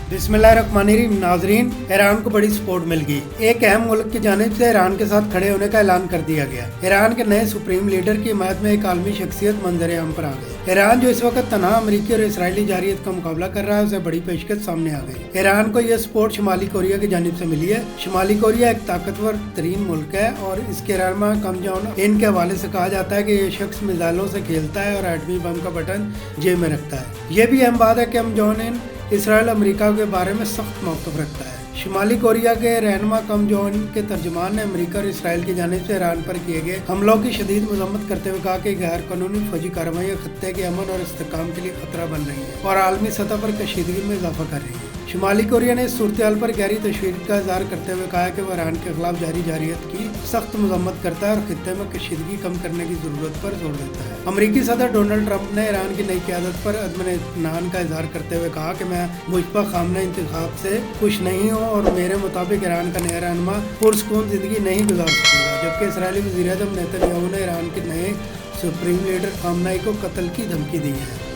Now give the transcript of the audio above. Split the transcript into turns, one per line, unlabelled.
बिस्मिल्लाहिर्रहमानिर्रहीम। नाजरीन, ईरान को बड़ी सपोर्ट मिल गई। एक अहम मुल्क की जानिब से ईरान के साथ खड़े होने का ऐलान कर दिया गया। ईरान के नए सुप्रीम लीडर की हिमायत में एक आलमी शख्सियत मंजर आम पर आ गई। ईरान जो इस वक्त तनहा अमरीकी और इसराइली जारियत का मुकाबला कर रहा है, उसे बड़ी पेशकश सामने आ गई। ईरान को यह सपोर्ट शुमाली कोरिया की जानिब से मिली है। शुमाली कोरिया एक ताकतवर तरीन मुल्क है और इसके रहनुमा किम जोंग उन के हवाले से कहा जाता है कि ये शख्स मिसाइलों से खेलता है और एटमी बम का बटन जेब में रखता है। यह भी अहम बात है कि Kim Jong Un Israel America के बारे में सख्त मौक़िफ़ रखता है। शुमाली कोरिया के रहनुमा किम जोंग के तर्जुमान ने अमेरिका और इसराइल की जानिब से ईरान पर किए गए हमलों की शदीद मजम्मत करते हुए कहा कि गैर कानूनी फौजी कार्रवाइयाँ खत्ते के अमन और इस्तेहकाम के लिए खतरा बन रही हैं और आलमी सतह पर कशीदगी में इजाफा कर रही है। शुमाली कोरिया ने इस सूरत हाल पर गहरी तशवीश का इजहार करते हुए कहा कि वह ईरान के खिलाफ जारी जारियत की सख्त मजम्मत करता है और खित्ते में कशीदगी कम करने की जरूरत पर जोर देता है। अमरीकी सदर डोनाल्ड ट्रंप ने ईरान की नई क़यादत पर अदम इत्मीनान का इजहार करते हुए कहा कि मैं मुजब्बा खामना इंतखाब से खुश नहीं हूँ और मेरे मुताबिक ईरान का नया रहनुमा पुरसकून जिंदगी नहीं गुजार सकेगा। जबकि इसराइली वज़ीर-ए-आज़म नेतन्याहू ने ईरान के नए सुप्रीम लीडर खामनाई को कत्ल की धमकी दी है।